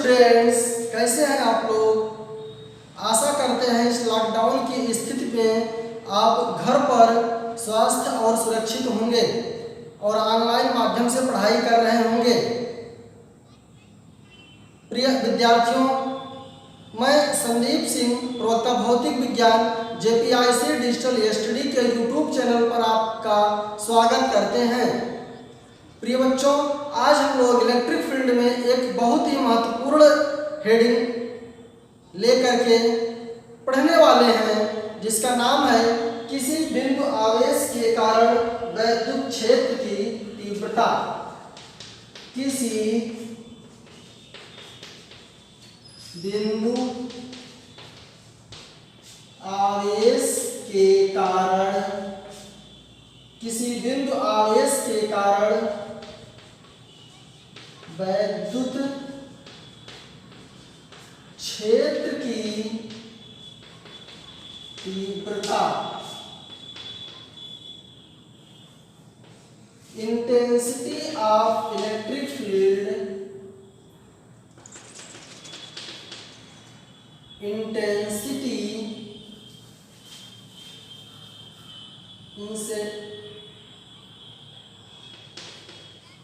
Students, कैसे हैं आप लोग। आशा करते हैं इस लॉकडाउन की स्थिति में आप घर पर स्वस्थ और सुरक्षित होंगे और ऑनलाइन माध्यम से पढ़ाई कर रहे होंगे। प्रिय विद्यार्थियों, मैं संदीप सिंह, प्रवक्ता भौतिक विज्ञान JPIC डिजिटल स्टडी के YouTube चैनल पर आपका स्वागत करते हैं। प्रिय बच्चों, आज हम लोग इलेक्ट्रिक फील्ड में एक बहुत ही महत्वपूर्ण हेडिंग लेकर के पढ़ने वाले हैं, जिसका नाम है किसी बिंदु आवेश के कारण वैद्युत क्षेत्र की तीव्रता। किसी बिंदु आवेश के कारण, किसी बिंदु आवेश के कारण वैद्युत क्षेत्र की तीव्रता, intensity of electric field,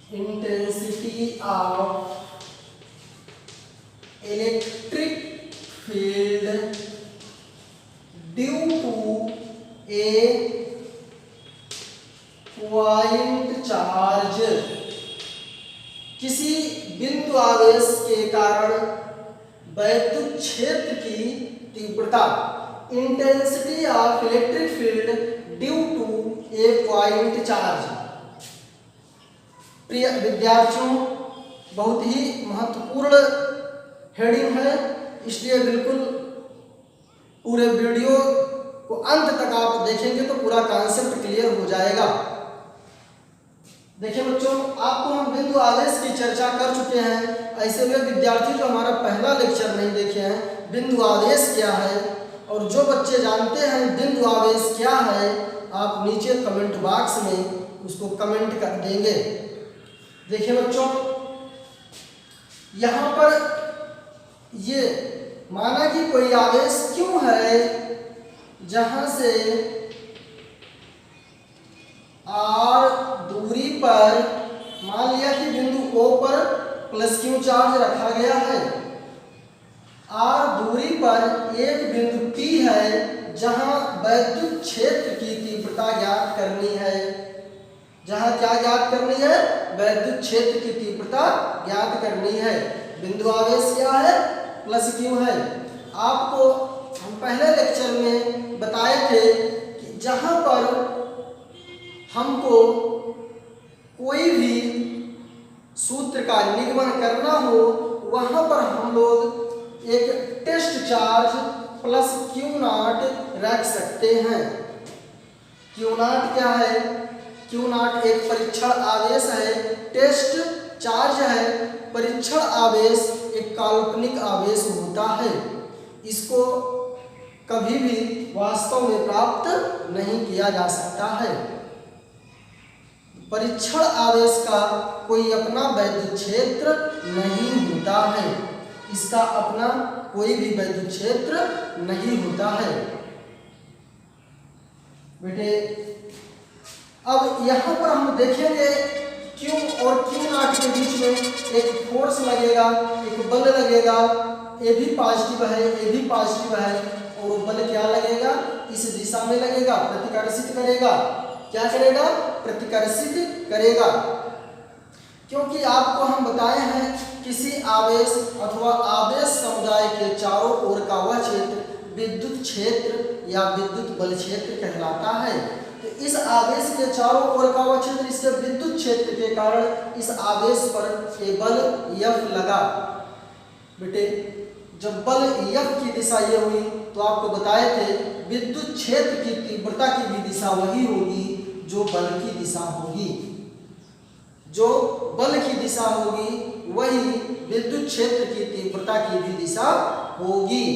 intensity of electric field due to a point charge. किसी बिंदु आवेश के कारण वैद्युत क्षेत्र की तीव्रता, intensity of electric field due to a point charge. प्रिय विद्यार्थियों, बहुत ही महत्वपूर्ण हेडिंग है, इसलिए बिल्कुल पूरे वीडियो को अंत तक आप देखेंगे तो पूरा कॉन्सेप्ट क्लियर हो जाएगा। देखिए बच्चों, आपको हम बिंदु आवेश की चर्चा कर चुके हैं। ऐसे वे विद्यार्थी जो हमारा पहला लेक्चर नहीं देखे हैं, बिंदु आवेश क्या है, और जो बच्चे जानते हैं बिंदु आवेश क्या है, आप नीचे कमेंट बॉक्स में उसको कमेंट कर देंगे। देखिए बच्चों, यहाँ पर ये माना कि कोई आवेश क्यों है जहां से r दूरी पर, मान लिया कि बिंदु O पर प्लस Q चार्ज रखा गया है, r दूरी पर एक बिंदु P है जहां वैद्युत क्षेत्र की तीव्रता ज्ञात करनी है। जहां क्या ज्ञात करनी है? वैद्युत क्षेत्र की तीव्रता ज्ञात करनी है। बिंदु आवेश क्या है? प्लस Q है। आपको हम पहले लेक्चर में बताए थे कि जहां पर हमको कोई भी सूत्र का निगमन करना हो, वहां पर हम लोग एक टेस्ट चार्ज प्लस Q0 रख सकते हैं। Q0 क्या है? Q0 एक परीक्षण आवेश है, टेस्ट चार्ज है। परीक्षण आवेश एक काल्पनिक आवेश होता है, इसको कभी भी वास्तव में प्राप्त नहीं किया जा सकता है। परीक्षण आवेश का कोई अपना वैद्युत क्षेत्र नहीं होता है, इसका अपना कोई भी वैद्युत क्षेत्र नहीं होता है। बेटे, अब यहाँ पर हम देखेंगे Q और Q0 के बीच में एक फोर्स लगेगा, एक बल लगेगा। ए भी पॉजिटिव है, ए भी पॉजिटिव है, और वो बल क्या लगेगा? इस दिशा में लगेगा, प्रतिकर्षित करेगा। क्या करेगा? प्रतिकर्षित करेगा। क्योंकि आपको हम बताए हैं किसी आवेश अथवा आवेश समुदाय के चारों ओर का वह क्षेत्र विद्युत क्षेत्र या विद्युत बल क्षेत्र कहलाता है। तो इस आवेश के चारों ओर का वह क्षेत्र, इसके विद्युत क्षेत्र के कारण इस आवेश पर एक बल F लगा। बेटे, जब बल F की दिशा ये हुई तो आपको बताए थे विद्युत क्षेत्र की तीव्रता की भी दिशा वही होगी जो बल की दिशा होगी। जो बल की दिशा होगी वही विद्युत क्षेत्र की तीव्रता की भी दिशा होगी।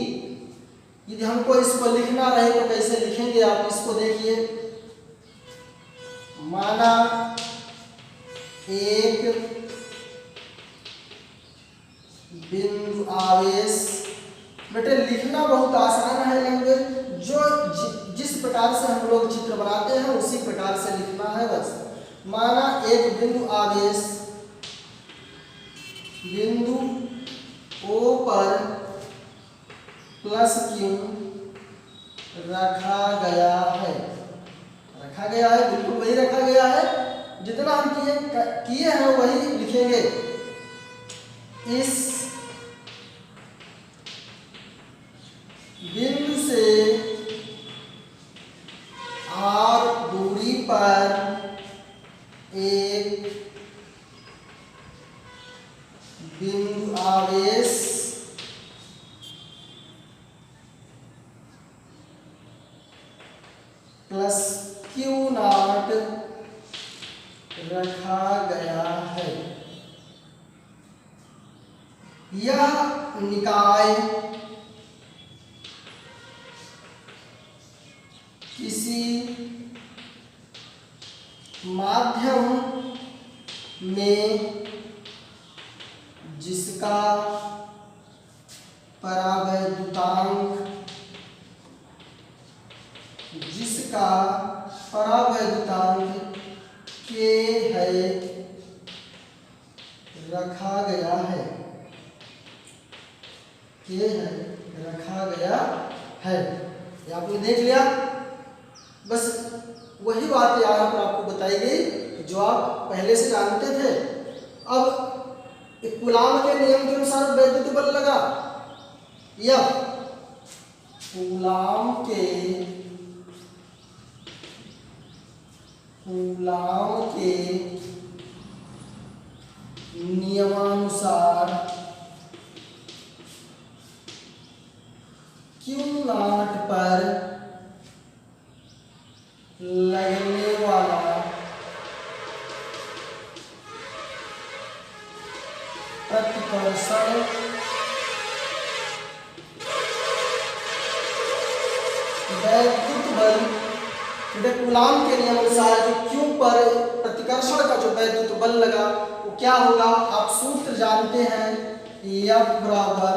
यदि हमको इसको लिखना रहे तो कैसे लिखेंगे आप इसको देखिए। माना एक बिंदु आवेश। बेटे लिखना बहुत आसान है लैंग्वेज, जिस प्रकार से हम लोग चित्र बनाते हैं उसी प्रकार से लिखना है बस। माना एक बिंदु आवेश बिंदु ओ पर प्लस क्यू रखा गया है। बिल्कुल वही रखा गया है, जितना हम किए हैं वही लिखेंगे। इस बिंदु से आर दूरी पर एक बिंदु आवेश प्लस क्यू नॉट रखा गया है। यह निकाय किसी माध्यम में जिसका परावैद्युतांक के है रखा गया है। ये आपने देख लिया। बस वही बात यहाँ पर आपको बताई गई जो आप पहले से जानते थे। अब कूलाम के नियम के अनुसार वैद्युत बल लगा, या कूलाम के नियमानुसार क्यू नॉट पर लगने वाला प्रतिकर्षण वैद्युत बल, कूलाम के नियम अनुसार जो क्यू पर प्रतिकर्षण का जो वैद्युत बल लगा वो क्या होगा, आप सूत्र जानते हैं। F बराबर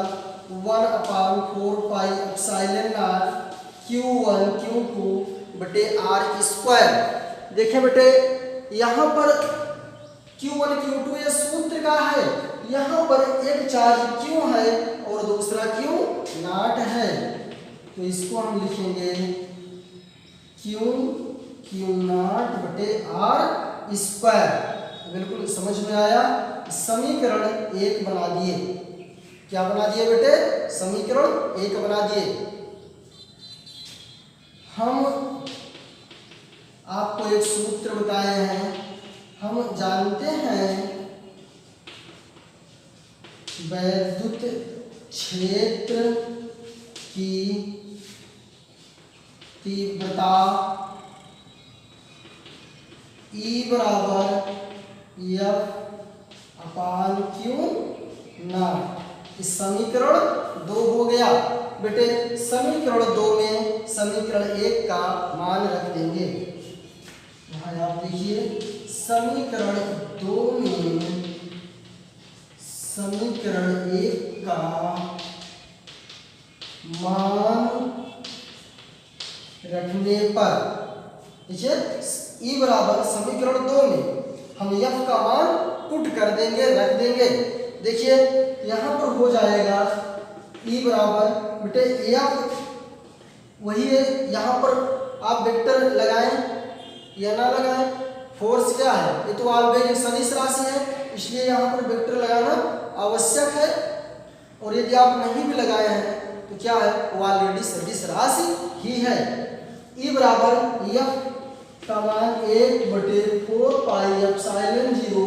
1/4 pi epsilon not Q1 Q2 बटे R स्क्वायर। देखिए बेटे यहाँ पर Q1 Q2 ये सूत्र का है, यहाँ पर एक चार्ज Q है और दूसरा Q नॉट है, तो इसको हम लिखेंगे Q नॉट बटे R स्क्वायर। बिल्कुल समझ में आया। समीकरण 1 बना दिए। क्या बना दिए बेटे? समीकरण 1 बना दिए। हम आपको एक सूत्र बताए हैं, हम जानते हैं वैद्युत क्षेत्र की तीव्रता E बराबर F/Q नॉट। इस समीकरण 2 हो गया बेटे। समीकरण 2 में समीकरण 1 का मान रख देंगे। यहाँ आप देखिए समीकरण 2 में समीकरण 1 का मान रखने पर देखिए E बराबर समीकरण 2 में हम F का मान पुट कर देंगे, रख देंगे। देखिए यहाँ पर हो जाएगा E बराबर बेटे F वही है, यहाँ पर आप वेक्टर लगाएं या ना लगाएं, फोर्स क्या है, ये तो ऑलवेज सदिश राशि है, इसलिए यहाँ पर वेक्टर लगाना आवश्यक है। और यदि आप नहीं भी लगाए हैं तो क्या है, वो ऑलरेडी सदिश राशि ही है। E बराबर F का मान 1/4 पाई एप्सिलॉन 0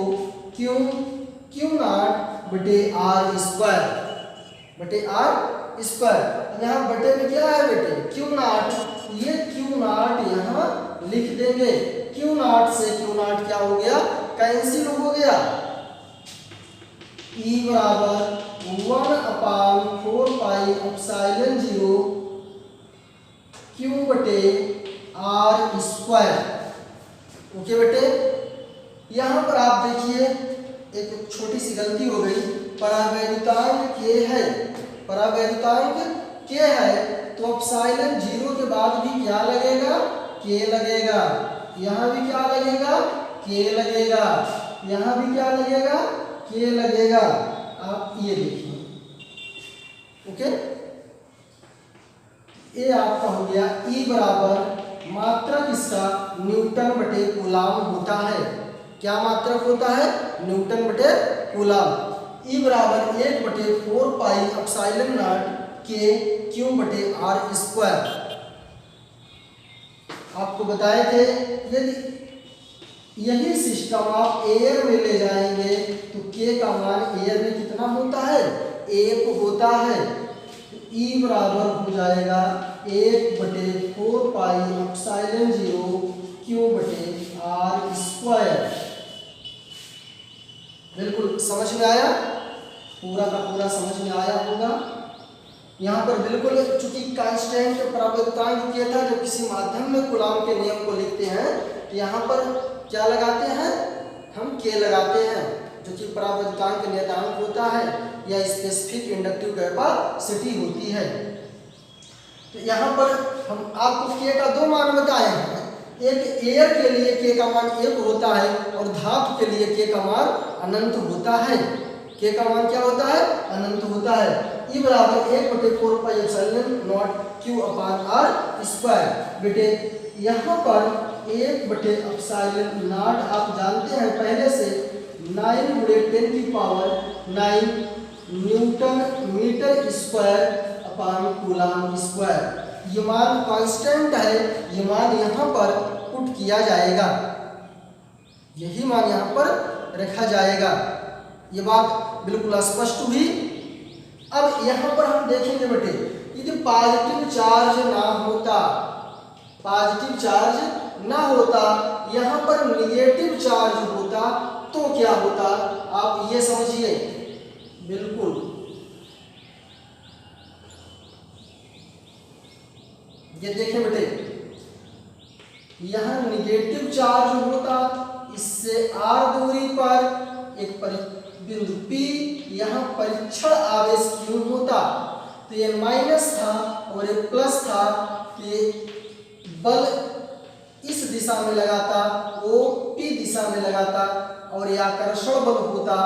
Q नॉट बटे R स्क्वायर। यहाँ बटे में क्या है बेटे? Q not. ये Q नॉट यहाँ लिख देंगे। Q नॉट से Q नॉट क्या हो गया? कैंसिल हो गया। E बराबर 1/4 पाई एप्सिलॉन 0 Q बटे R स्क्वायर। ओके बेटे, यहाँ पर आप देखिए एक छोटी सी गलती हो गई। परावैद्युतांक के है, परावैद्युतांक के है, तो एप्सिलॉन 0 के बाद भी क्या लगेगा, के लगेगा। यहाँ भी क्या लगेगा, के लगेगा। यहाँ भी क्या लगेगा, के लगेगा। आप ये देखिए, ओके। ये आपका हो गया E बराबर मात्रक इसका न्यूटन बटे कूलाम होता है। क्या मात्रक होता है, न्यूटन बटे कूलाम। E बराबर 1/4 पाई एप्सिलॉन नॉट के क्यू बटे आर स्क्वायर। आपको बताए थे यदि यही सिस्टम आप एयर में ले जाएंगे तो के का मान एयर में कितना होता है, 1 होता है। E बराबर हो जाएगा 1/4 पाई एप्सिलॉन 0 क्यू बटे आर स्क्वायर। बिल्कुल समझ में आया, पूरा का पूरा समझ में आया होगा। यहाँ पर बिल्कुल चूंकि कांस्टेंट परावैद्युतांक किया था, जब किसी माध्यम में कूलाम के नियम को लिखते हैं तो यहाँ पर क्या लगाते हैं, हम के लगाते हैं, जो कि परावैद्युतांक नियतांक होता है या स्पेसिफिक इंडक्टिव कैपेसिटी होती है। तो यहाँ पर हम आपको के का 2 मान बताए हैं। एक एयर के लिए के का मान 1 होता है और धातु के लिए के का मान अनंत होता है। के का मान क्या होता है, अनंत होता है। E बराबर 1/4 pi epsilon naught q upon r square. बेटे यहाँ पर 1/एप्सिलॉन नॉट आप जानते हैं पहले से 9 × 10⁹ newton metre square upon coulomb square. ये मान कांस्टेंट है, ये मान यहाँ पर पुट किया जाएगा, यही मान यहाँ पर रखा जाएगा। ये बात बिल्कुल स्पष्ट हुई। अब यहाँ पर हम देखेंगे बेटे, यदि पॉजिटिव चार्ज ना होता, पॉजिटिव चार्ज ना होता, यहाँ पर निगेटिव चार्ज होता तो क्या होता, आप ये समझिए। बिल्कुल ये देखें बेटे, यहाँ निगेटिव चार्ज होता, इससे r दूरी पर एक बिंदु P, यहाँ परीक्षण आवेश Q होता, तो ये माइनस था और ये प्लस था, कि बल इस दिशा में लगाता, वो P दिशा में लगाता और यह आकर्षण बल होता,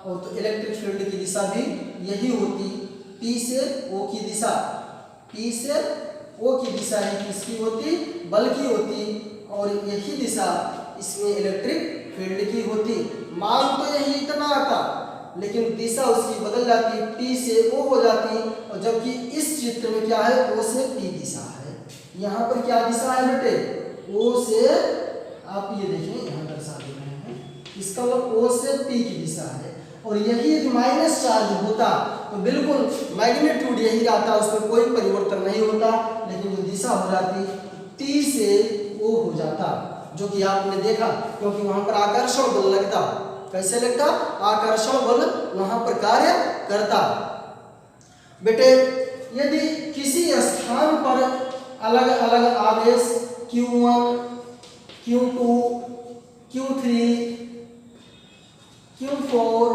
और तो इलेक्ट्रिक फील्ड की दिशा भी यही होती, P से O की दिशा, P से O की दिशा ही किसकी होती, बल की होती, और यही दिशा इसमें इलेक्ट्रिक फील्ड की होती। मान तो यही इतना आता, लेकिन दिशा उसकी बदल जाती, P से O हो जाती, और जबकि इस चित्र में क्या है, O से P दिशा है। यहाँ पर क्या दिशा है बेटे, O से, आप ये देखें यहाँ दर्शा दे रहे हैं, इसका मतलब O से P की दिशा है। और यही यदि माइनस चार्ज होता तो बिल्कुल मैग्नीट्यूड यही रहता, उसमें कोई परिवर्तन नहीं होता, लेकिन जो दिशा हो जाती T से O हो जाता, जो कि आपने देखा, क्योंकि वहां पर आकर्षण बल लगता। कैसे लगता, आकर्षण बल वहां पर कार्य करता। बेटे यदि किसी स्थान पर अलग अलग आवेश Q1, Q2, Q3, Q4,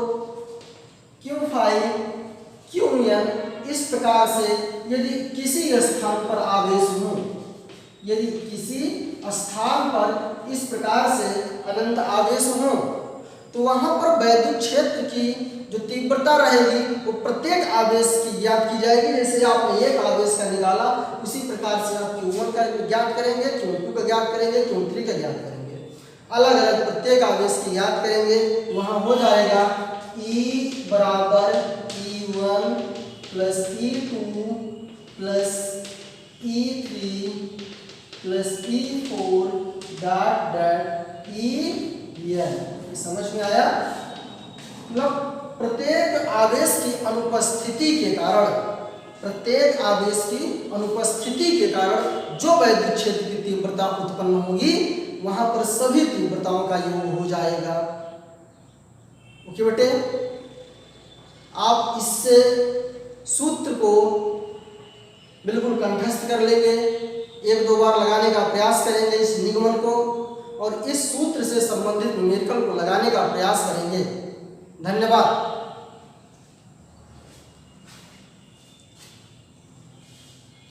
Q5, Qn इस प्रकार से यदि किसी स्थान पर आवेश हो, यदि किसी स्थान पर इस प्रकार से अनंत आवेश हो, तो वहां पर वैद्युत क्षेत्र की जो तीव्रता रहेगी वो प्रत्येक आवेश की ज्ञात की जाएगी। जैसे आपने एक आवेश का निकाला, उसी प्रकार से आप Q1 का ज्ञात करेंगे, Q2 का ज्ञात करेंगे, Q3 का ज्ञात करेंगे, अलग अलग प्रत्येक आवेश की ज्ञात करेंगे। वहां हो जाएगा E बराबर E1 plus E2 plus E3 plus E4 dot dot En। समझ में आया? मतलब प्रत्येक आवेश की अनुपस्थिति के कारण, प्रत्येक आवेश की अनुपस्थिति के कारण जो वैद्युत क्षेत्र की तीव्रता उत्पन्न होगी, वहां पर सभी तीव्रताओं का योग हो जाएगा। ओके बेटे, आप इससे सूत्र को बिल्कुल कंठस्थ कर लेंगे, एक दो बार लगाने का प्रयास करेंगे इस निगमन को, और इस सूत्र से संबंधित न्यूमेरिकल को लगाने का प्रयास करेंगे। धन्यवाद।